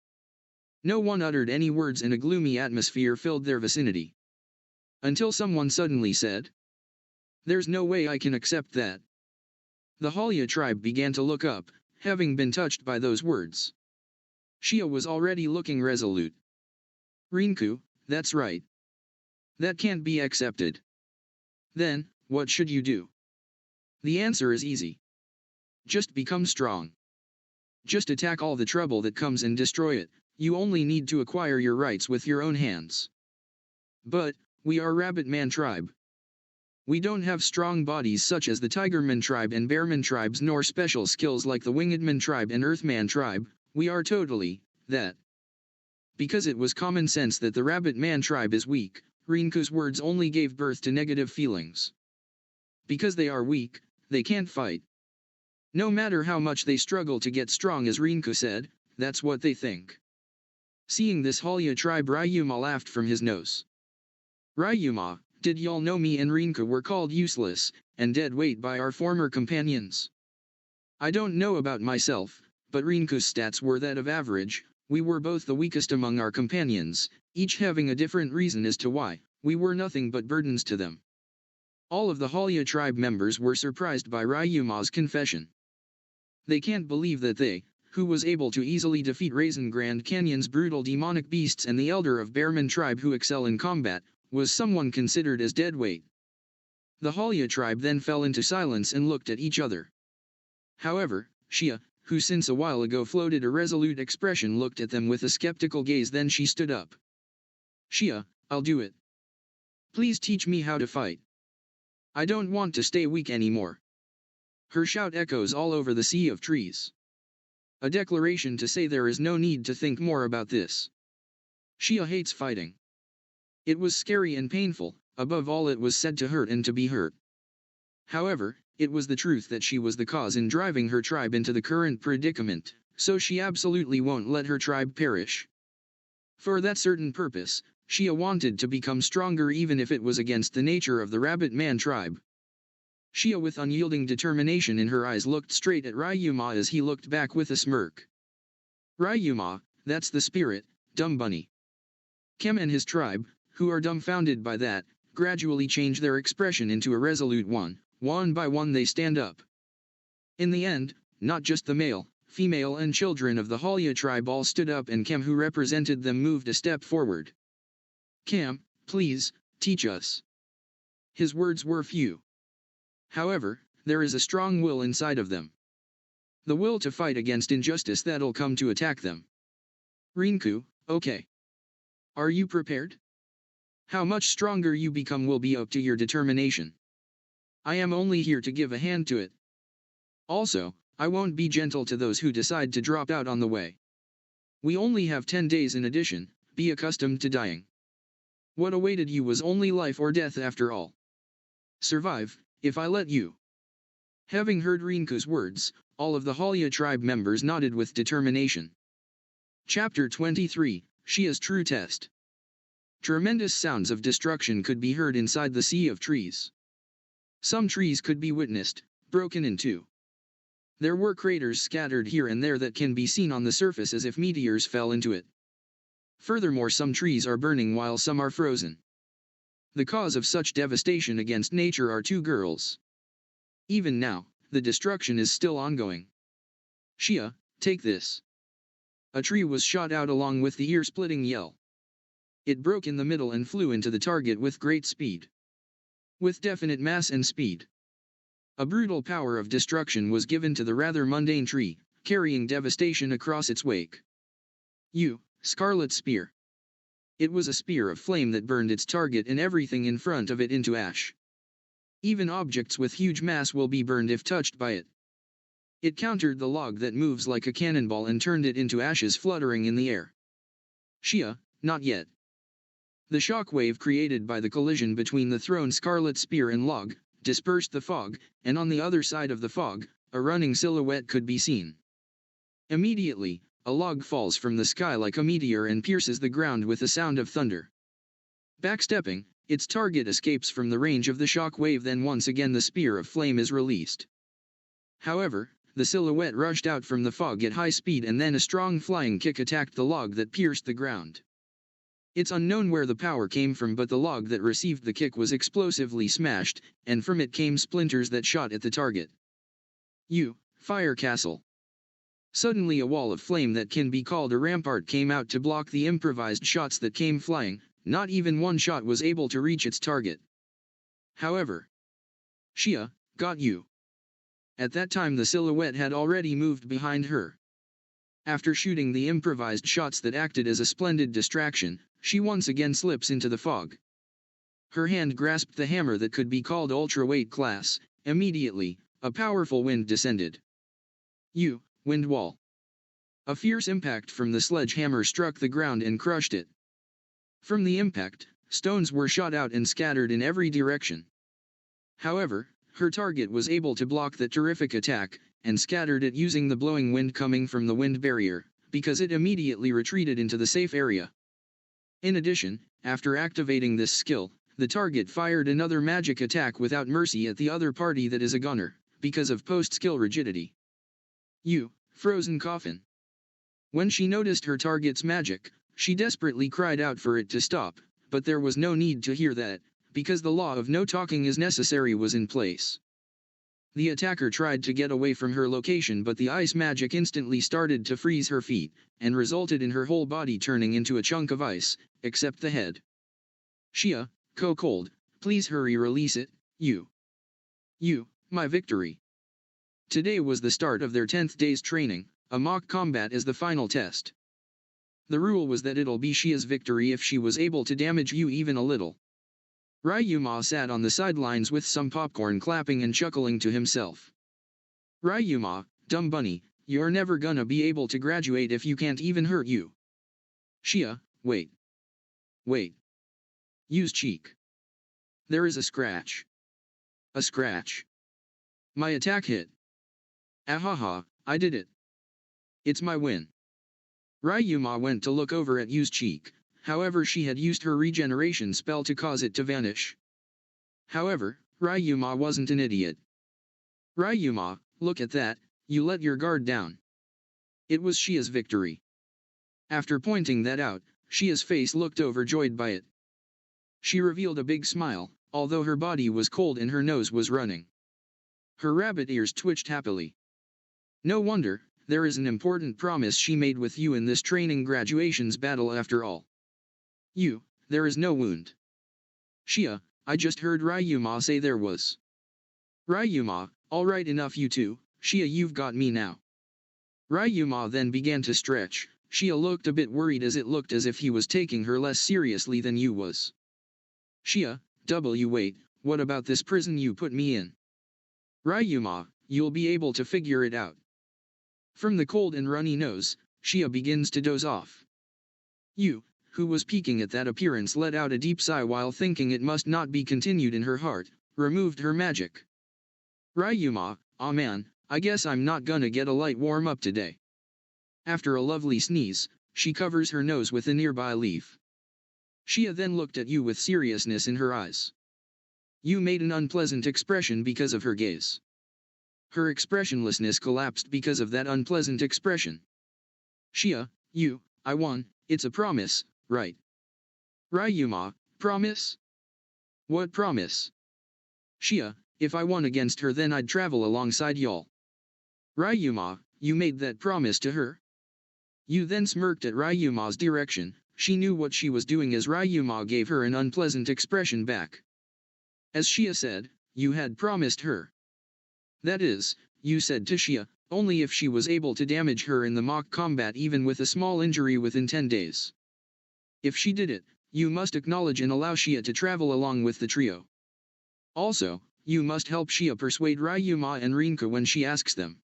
No one uttered any words, and a gloomy atmosphere filled their vicinity. Until someone suddenly said, "There's no way I can accept that." The Halya tribe began to look up, having been touched by those words. Shia was already looking resolute. Rinku, that's right. That can't be accepted. Then, what should you do? The answer is easy. Just become strong. Just attack all the trouble that comes and destroy it. You only need to acquire your rights with your own hands. But, we are Rabbitman tribe. We don't have strong bodies such as the Tigerman tribe and Bearman tribes, nor special skills like the Wingedman tribe and Earthman tribe. We are totally that. Because it was common sense that the Rabbitman tribe is weak, Rinku's words only gave birth to negative feelings. Because they are weak, they can't fight. No matter how much they struggle to get strong, as Rinku said, that's what they think. Seeing this, Halya tribe Ryuma laughed from his nose. Ryuma, did y'all know me and Rinku were called useless and dead weight by our former companions? I don't know about myself, but Rinku's stats were that of average, We were both the weakest among our companions, each having a different reason as to why we were nothing but burdens to them. All of the Halya tribe members were surprised by Ryuma's confession. They can't believe that they, who was able to easily defeat Raisin Grand Canyon's brutal demonic beasts and the elder of Bearman tribe who excel in combat, was someone considered as deadweight. The Halya tribe then fell into silence and looked at each other. However, Shia, who since a while ago floated a resolute expression, looked at them with a skeptical gaze. Then she stood up. Shia, I'll do it. Please teach me how to fight. I don't want to stay weak anymore. Her shout echoes all over the sea of trees. A declaration to say there is no need to think more about this. Shia hates fighting. It was scary and painful, above all it was said to hurt and to be hurt. However, it was the truth that she was the cause in driving her tribe into the current predicament, so she absolutely won't let her tribe perish. For that certain purpose, Shia wanted to become stronger even if it was against the nature of the Rabbit Man tribe. Shia with unyielding determination in her eyes looked straight at Ryuma as he looked back with a smirk. Ryuma, that's the spirit, dumb bunny. Kem and his tribe, who are dumbfounded by that, gradually change their expression into a resolute one. One by one they stand up. In the end, not just the male, female and children of the Halya tribe all stood up, and Kem, who represented them, moved a step forward. Kem, please, teach us. His words were few. However, there is a strong will inside of them. The will to fight against injustice that'll come to attack them. Rinku, okay. Are you prepared? How much stronger you become will be up to your determination. I am only here to give a hand to it. Also, I won't be gentle to those who decide to drop out on the way. We only have 10 days in addition. Be accustomed to dying. What awaited you was only life or death after all. Survive, if I let you. Having heard Rinku's words, all of the Halya tribe members nodded with determination. Chapter 23, Shia's True Test. Tremendous sounds of destruction could be heard inside the sea of trees. Some trees could be witnessed, broken in two. There were craters scattered here and there that can be seen on the surface as if meteors fell into it. Furthermore, some trees are burning while some are frozen. The cause of such devastation against nature are two girls. Even now, the destruction is still ongoing. Shia, take this. A tree was shot out along with the ear-splitting yell. It broke in the middle and flew into the target with great speed. With definite mass and speed. A brutal power of destruction was given to the rather mundane tree, carrying devastation across its wake. Scarlet Spear. It was a spear of flame that burned its target and everything in front of it into ash. Even objects with huge mass will be burned if touched by it. It countered the log that moves like a cannonball and turned it into ashes fluttering in the air. Shia, not yet. The shock wave created by the collision between the thrown scarlet spear and log dispersed the fog, and on the other side of the fog, a running silhouette could be seen. Immediately, a log falls from the sky like a meteor and pierces the ground with a sound of thunder. Backstepping, its target escapes from the range of the shock wave. Then once again the spear of flame is released. However, the silhouette rushed out from the fog at high speed, and then a strong flying kick attacked the log that pierced the ground. It's unknown where the power came from, but the log that received the kick was explosively smashed, and from it came splinters that shot at the target. Fire Castle. Suddenly a wall of flame that can be called a rampart came out to block the improvised shots that came flying. Not even one shot was able to reach its target. However, Shia, got you. At that time the silhouette had already moved behind her. After shooting the improvised shots that acted as a splendid distraction, she once again slips into the fog. Her hand grasped the hammer that could be called ultra-weight class. Immediately, a powerful wind descended. Wind wall. A fierce impact from the sledgehammer struck the ground and crushed it. From the impact, stones were shot out and scattered in every direction. However, her target was able to block that terrific attack, and scattered it using the blowing wind coming from the wind barrier, because it immediately retreated into the safe area. In addition, after activating this skill, the target fired another magic attack without mercy at the other party that is a gunner, because of post-skill rigidity. Frozen Coffin. When she noticed her target's magic, she desperately cried out for it to stop, but there was no need to hear that, because the law of no talking is necessary was in place. The attacker tried to get away from her location, but the ice magic instantly started to freeze her feet, and resulted in her whole body turning into a chunk of ice, except the head. Shia, cold, please hurry, release it, you, my victory. Today was the start of their 10th day's training, a mock combat as the final test. The rule was that it'll be Shia's victory if she was able to damage you even a little. Ryuma sat on the sidelines with some popcorn, clapping and chuckling to himself. Ryuma, dumb bunny, you're never gonna be able to graduate if you can't even hurt you. Shia, wait. Use cheek. There is a scratch. A scratch. My attack hit. Ahaha, I did it. It's my win. Ryuma went to look over at Yu's cheek. However, she had used her regeneration spell to cause it to vanish. However, Ryuma wasn't an idiot. Ryuma, look at that, you let your guard down. It was Shia's victory. After pointing that out, Shia's face looked overjoyed by it. She revealed a big smile, although her body was cold and her nose was running. Her rabbit ears twitched happily. No wonder, there is an important promise she made with you in this training graduations battle after all. You, there is no wound. Shia, I just heard Ryuma say there was. Ryuma, alright, enough you two, Shia, you've got me now. Ryuma then began to stretch. Shia looked a bit worried, as it looked as if he was taking her less seriously than you was. Shia, wait, what about this prison you put me in? Ryuma, you'll be able to figure it out. From the cold and runny nose, Shia begins to doze off. You, who was peeking at that appearance, let out a deep sigh while thinking it must not be continued in her heart, removed her magic. Ryuma, aw man, I guess I'm not gonna get a light warm up today. After a lovely sneeze, she covers her nose with a nearby leaf. Shia then looked at you with seriousness in her eyes. You made an unpleasant expression because of her gaze. Her expressionlessness collapsed because of that unpleasant expression. Shia, I won, it's a promise, right? Ryuma, promise? What promise? Shia, if I won against her then I'd travel alongside y'all. Ryuma, you made that promise to her? You then smirked at Ryuma's direction. She knew what she was doing as Ryuma gave her an unpleasant expression back. As Shia said, you had promised her. That is, you said to Shia, only if she was able to damage her in the mock combat even with a small injury within 10 days. If she did it, you must acknowledge and allow Shia to travel along with the trio. Also, you must help Shia persuade Ryuma and Rinka when she asks them.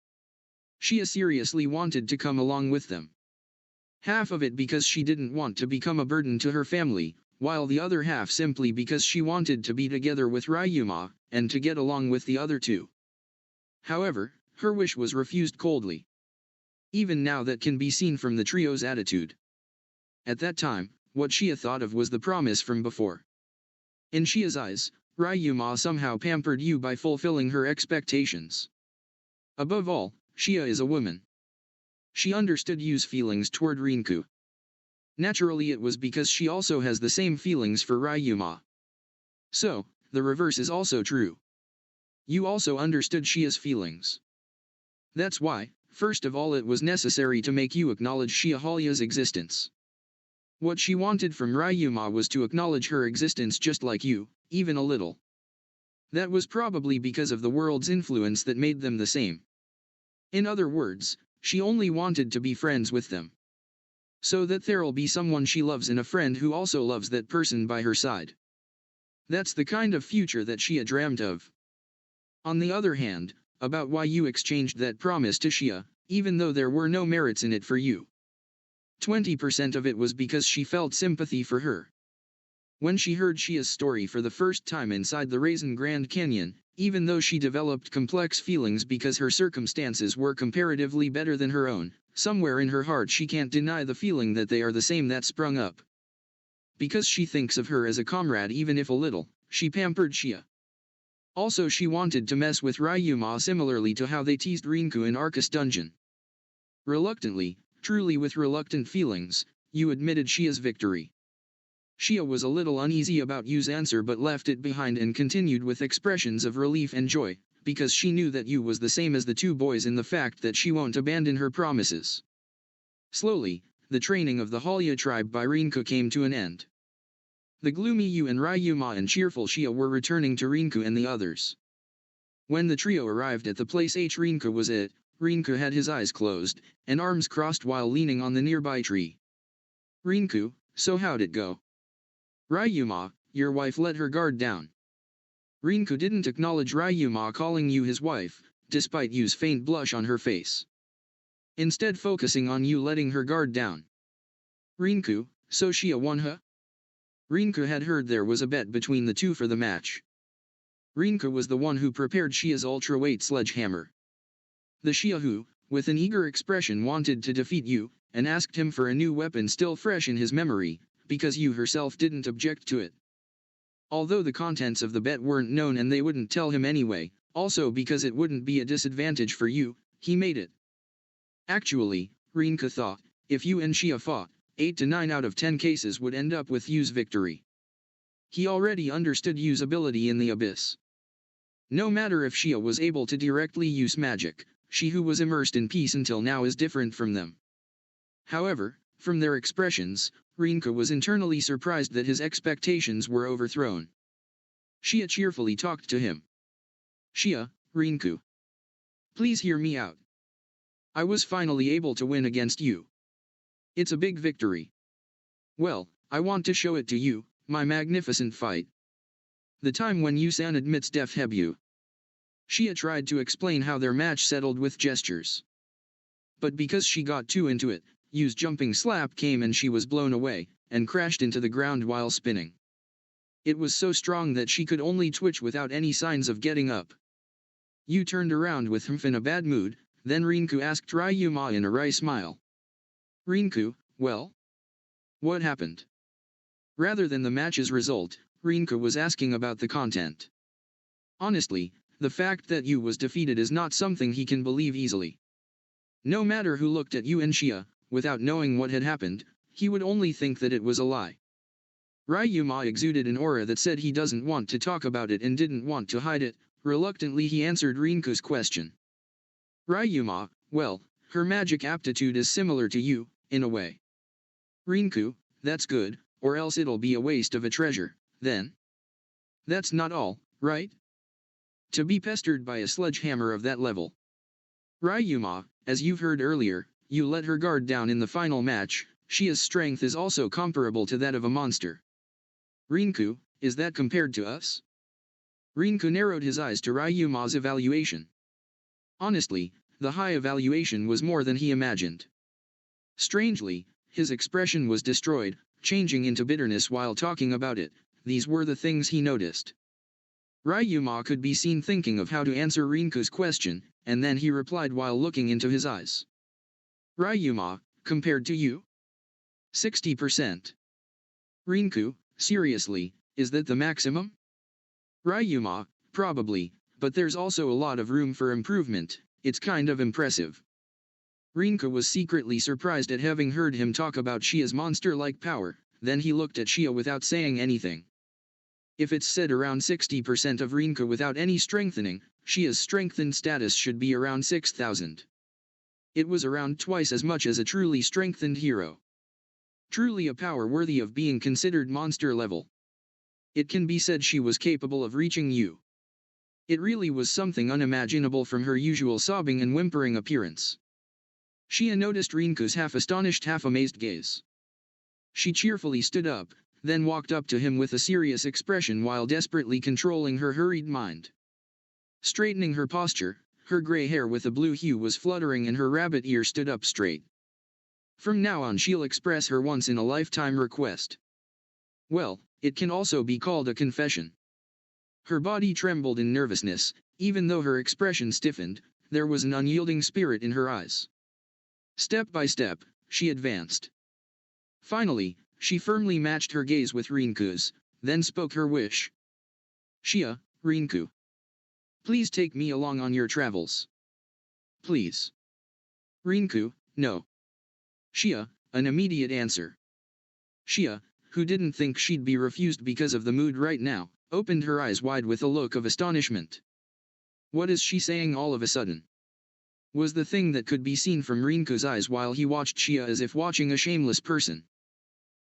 Shia seriously wanted to come along with them. Half of it because she didn't want to become a burden to her family, while the other half simply because she wanted to be together with Ryuma, and to get along with the other two. However, her wish was refused coldly. Even now that can be seen from the trio's attitude. At that time, what Shia thought of was the promise from before. In Shia's eyes, Ryuma somehow pampered you by fulfilling her expectations. Above all, Shia is a woman. She understood Yu's feelings toward Rinku. Naturally, it was because she also has the same feelings for Ryuma. So, the reverse is also true. You also understood Shia's feelings. That's why, first of all, it was necessary to make you acknowledge Shia Halia's existence. What she wanted from Ryuma was to acknowledge her existence just like you, even a little. That was probably because of the world's influence that made them the same. In other words, she only wanted to be friends with them. So that there'll be someone she loves and a friend who also loves that person by her side. That's the kind of future that Shia dreamt of. On the other hand, about why you exchanged that promise to Shia, even though there were no merits in it for you. 20% of it was because she felt sympathy for her. When she heard Shia's story for the first time inside the Raisin Grand Canyon, even though she developed complex feelings because her circumstances were comparatively better than her own, somewhere in her heart she can't deny the feeling that they are the same that sprung up. Because she thinks of her as a comrade even if a little, she pampered Shia. Also she wanted to mess with Ryuma similarly to how they teased Rinku in Arcus Dungeon. Reluctantly, truly with reluctant feelings, you admitted Xia's victory. Xia was a little uneasy about Yu's answer but left it behind and continued with expressions of relief and joy, because she knew that Yu was the same as the two boys in the fact that she won't abandon her promises. Slowly, the training of the Halya tribe by Rinku came to an end. The gloomy Yu and Ryuma and cheerful Xia were returning to Rinku and the others. When the trio arrived at the place Rinku was at, Rinku had his eyes closed, and arms crossed while leaning on the nearby tree. Rinku, so how'd it go? Ryuma, your wife let her guard down. Rinku didn't acknowledge Ryuma calling Yu his wife, despite Yu's faint blush on her face. Instead focusing on Yu letting her guard down. Rinku, so Xia won huh? Rinku had heard there was a bet between the two for the match. Rinku was the one who prepared Xia's ultra-weight sledgehammer. The Xia who, with an eager expression wanted to defeat Yu, and asked him for a new weapon still fresh in his memory, because Yu herself didn't object to it. Although the contents of the bet weren't known and they wouldn't tell him anyway, also because it wouldn't be a disadvantage for Yu, he made it. Actually, Rinku thought, if Yu and Xia fought, 8 to 9 out of 10 cases would end up with Yu's victory. He already understood Yu's ability in the abyss. No matter if Xia was able to directly use magic, she who was immersed in peace until now is different from them. However, from their expressions, Rinku was internally surprised that his expectations were overthrown. Xia cheerfully talked to him. Xia, Rinku. Please hear me out. I was finally able to win against you. It's a big victory. Well, I want to show it to you, my magnificent fight. The time when Yu-san admits Def Hebu. Xia tried to explain how their match settled with gestures. But because she got too into it, Yu's jumping slap came and she was blown away, and crashed into the ground while spinning. It was so strong that she could only twitch without any signs of getting up. Yu turned around with him in a bad mood, then Rinku asked Ryuma in a wry smile. Rinku, well? What happened? Rather than the match's result, Rinku was asking about the content. Honestly, the fact that Yu was defeated is not something he can believe easily. No matter who looked at Yu and Xia, without knowing what had happened, he would only think that it was a lie. Ryuma exuded an aura that said he doesn't want to talk about it and didn't want to hide it. Reluctantly he answered Rinku's question. Ryuma, well, her magic aptitude is similar to you, in a way. Rinku, that's good, or else it'll be a waste of a treasure, then. That's not all, right? To be pestered by a sledgehammer of that level. Ryuma, as you've heard earlier, you let her guard down in the final match. Xia's strength is also comparable to that of a monster. Rinku, is that compared to us? Rinku narrowed his eyes to Ryuma's evaluation. Honestly, the high evaluation was more than he imagined. Strangely, his expression was destroyed, changing into bitterness while talking about it. These were the things he noticed. Ryuma could be seen thinking of how to answer Rinku's question, and then he replied while looking into his eyes. Ryuma, compared to you? 60%. Rinku, seriously, is that the maximum? Ryuma, probably, but there's also a lot of room for improvement. It's kind of impressive. Rinku was secretly surprised at having heard him talk about Xia's monster-like power, then he looked at Xia without saying anything. If it's said around 60% of Rinku without any strengthening, Xia's strengthened status should be around 6,000. It was around twice as much as a truly strengthened hero. Truly a power worthy of being considered monster level. It can be said she was capable of reaching Yu. It really was something unimaginable from her usual sobbing and whimpering appearance. Xia noticed Rinku's half-astonished half-amazed gaze. She cheerfully stood up, then walked up to him with a serious expression while desperately controlling her hurried mind. Straightening her posture, her gray hair with a blue hue was fluttering and her rabbit ear stood up straight. From now on she'll express her once-in-a-lifetime request. Well, it can also be called a confession. Her body trembled in nervousness, even though her expression stiffened, there was an unyielding spirit in her eyes. Step by step, she advanced. Finally, she firmly matched her gaze with Rinku's, then spoke her wish. Xia, Rinku. Please take me along on your travels. Please. Rinku, no. Shia, an immediate answer. Shia, who didn't think she'd be refused because of the mood right now, opened her eyes wide with a look of astonishment. What is she saying all of a sudden? Was the thing that could be seen from Rinku's eyes while he watched Shia as if watching a shameless person.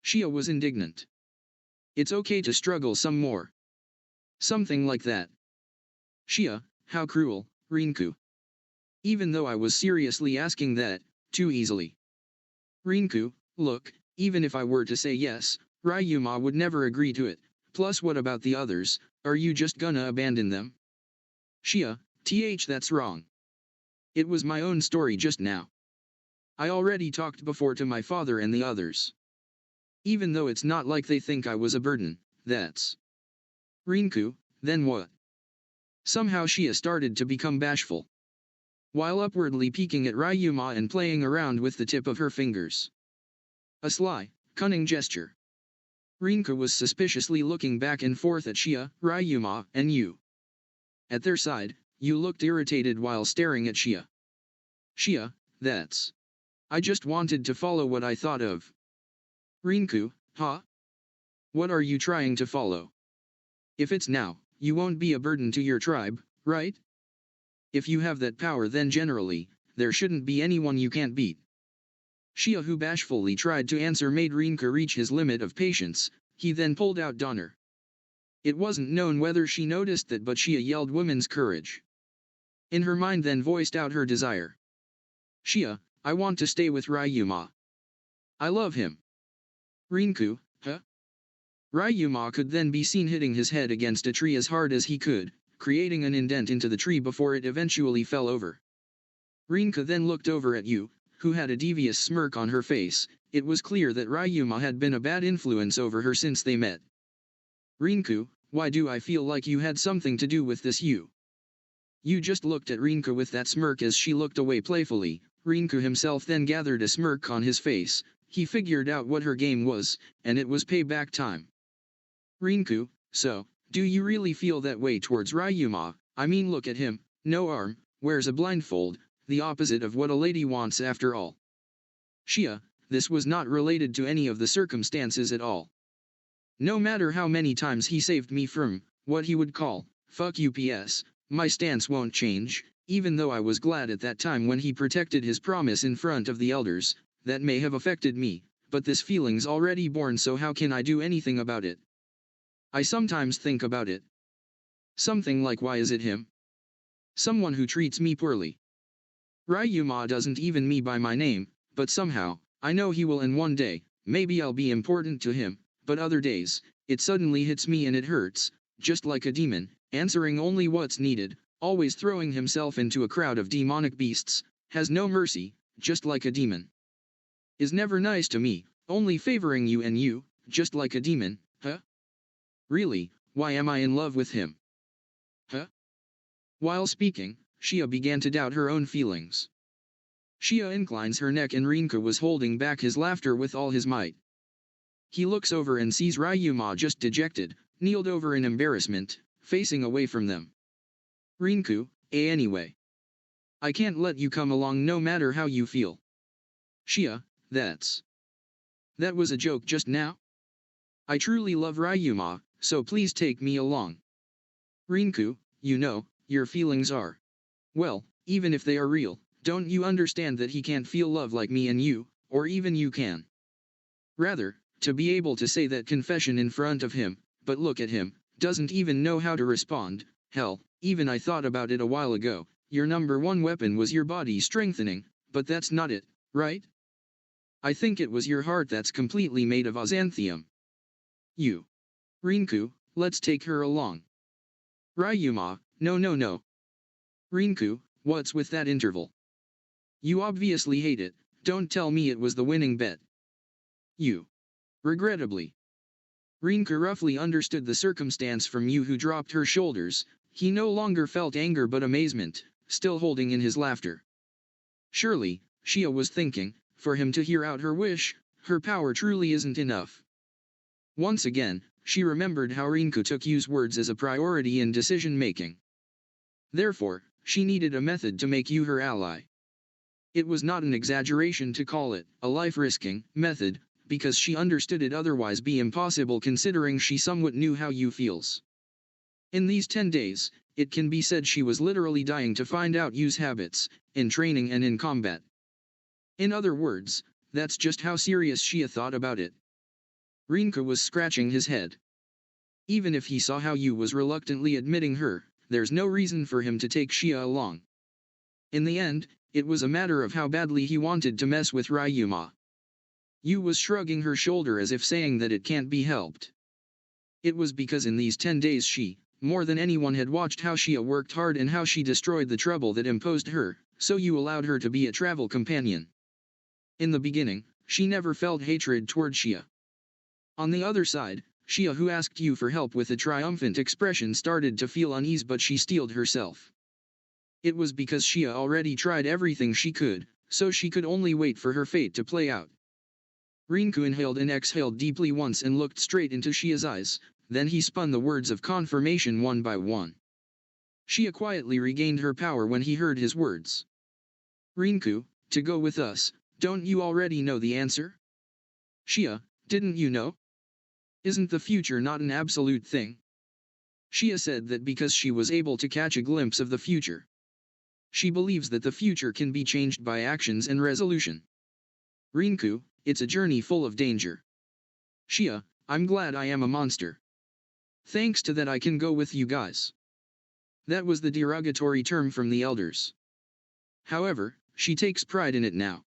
Shia was indignant. It's okay to struggle some more. Something like that. Shia, how cruel, Rinku. Even though I was seriously asking that, too easily. Rinku, look, even if I were to say yes, Ryuma would never agree to it, plus what about the others, are you just gonna abandon them? Shia, that's wrong. It was my own story just now. I already talked before to my father and the others. Even though it's not like they think I was a burden, that's... Rinku, then what? Somehow Shia started to become bashful, while upwardly peeking at Ryuma and playing around with the tip of her fingers. A sly, cunning gesture. Rinka was suspiciously looking back and forth at Shia, Ryuma, and Yu. At their side, Yu looked irritated while staring at Shia. Shia, that's... I just wanted to follow what I thought of. Rinku, huh? What are you trying to follow? If it's now, you won't be a burden to your tribe, right? If you have that power, then generally, there shouldn't be anyone you can't beat. Shia, who bashfully tried to answer, made Rinka reach his limit of patience. He then pulled out Donner. It wasn't known whether she noticed that, but Shia yelled woman's courage. In her mind then voiced out her desire. Shia, I want to stay with Ryuma. I love him. Rinku, huh? Ryuma could then be seen hitting his head against a tree as hard as he could, creating an indent into the tree before it eventually fell over. Rinka then looked over at Yu, who had a devious smirk on her face. It was clear that Ryuma had been a bad influence over her since they met. Rinku, why do I feel like you had something to do with this, Yu? Yu just looked at Rinka with that smirk as she looked away playfully. Rinku himself then gathered a smirk on his face. He figured out what her game was, and it was payback time. Rinku, so, do you really feel that way towards Ryuma? I mean, look at him, no arm, wears a blindfold, the opposite of what a lady wants after all. Shia, this was not related to any of the circumstances at all. No matter how many times he saved me from, what he would call, fuck UPS, my stance won't change, even though I was glad at that time when he protected his promise in front of the elders. That may have affected me, but this feeling's already born, so how can I do anything about it? I sometimes think about it. Something like, why is it him? Someone who treats me poorly. Ryuma doesn't even me by my name, but somehow, I know he will, and one day, maybe I'll be important to him, but other days, it suddenly hits me and it hurts, just like a demon, answering only what's needed, always throwing himself into a crowd of demonic beasts, has no mercy, just like a demon. Is never nice to me, only favoring you and you, just like a demon, huh? Really, why am I in love with him? Huh? While speaking, Shia began to doubt her own feelings. Shia inclines her neck and Rinka was holding back his laughter with all his might. He looks over and sees Ryuma just dejected, kneeled over in embarrassment, facing away from them. Rinku, anyway. I can't let you come along no matter how you feel. Shia, that was a joke just now? I truly love Ryuma, so please take me along. Rinku, you know, your feelings are... well, even if they are real, don't you understand that he can't feel love like me and you, or even you can? Rather, to be able to say that confession in front of him, but look at him, doesn't even know how to respond. Hell, even I thought about it a while ago, your number one weapon was your body strengthening, but that's not it, right? I think it was your heart that's completely made of Ozanthium. You. Rinku, let's take her along. Ryuma, no. Rinku, what's with that interval? You obviously hate it, don't tell me it was the winning bet. You. Regrettably. Rinka roughly understood the circumstance from Yu, who dropped her shoulders. He no longer felt anger but amazement, still holding in his laughter. Surely, Shia was thinking, for him to hear out her wish, her power truly isn't enough. Once again, she remembered how Rinku took Yu's words as a priority in decision-making. Therefore, she needed a method to make Yu her ally. It was not an exaggeration to call it a life-risking method, because she understood it otherwise be impossible considering she somewhat knew how you feels. In these 10 days, it can be said she was literally dying to find out Yu's habits, in training and in combat. In other words, that's just how serious Xia thought about it. Rinka was scratching his head. Even if he saw how Yu was reluctantly admitting her, there's no reason for him to take Xia along. In the end, it was a matter of how badly he wanted to mess with Ryuma. Yu was shrugging her shoulder as if saying that it can't be helped. It was because in these 10 days she, more than anyone, had watched how Xia worked hard and how she destroyed the trouble that imposed her, so Yu allowed her to be a travel companion. In the beginning, she never felt hatred toward Xia. On the other side, Xia, who asked Yu for help with a triumphant expression, started to feel unease, but she steeled herself. It was because Xia already tried everything she could, so she could only wait for her fate to play out. Rinku inhaled and exhaled deeply once and looked straight into Xia's eyes, then he spun the words of confirmation one by one. Xia quietly regained her power when he heard his words. Rinku, to go with us, don't you already know the answer? Xia, didn't you know? Isn't the future not an absolute thing? Xia said that because she was able to catch a glimpse of the future. She believes that the future can be changed by actions and resolution. Rinku, it's a journey full of danger. Xia, I'm glad I am a monster. Thanks to that I can go with you guys. That was the derogatory term from the elders. However, she takes pride in it now.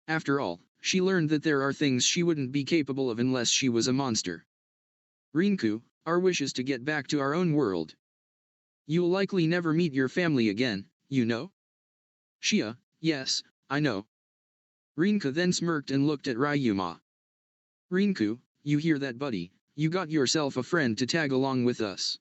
After all, she learned that there are things she wouldn't be capable of unless she was a monster. Rinku, our wish is to get back to our own world. You'll likely never meet your family again, you know? Xia, yes, I know. Rinka then smirked and looked at Ryuma. Rinku, you hear that, buddy? You got yourself a friend to tag along with us.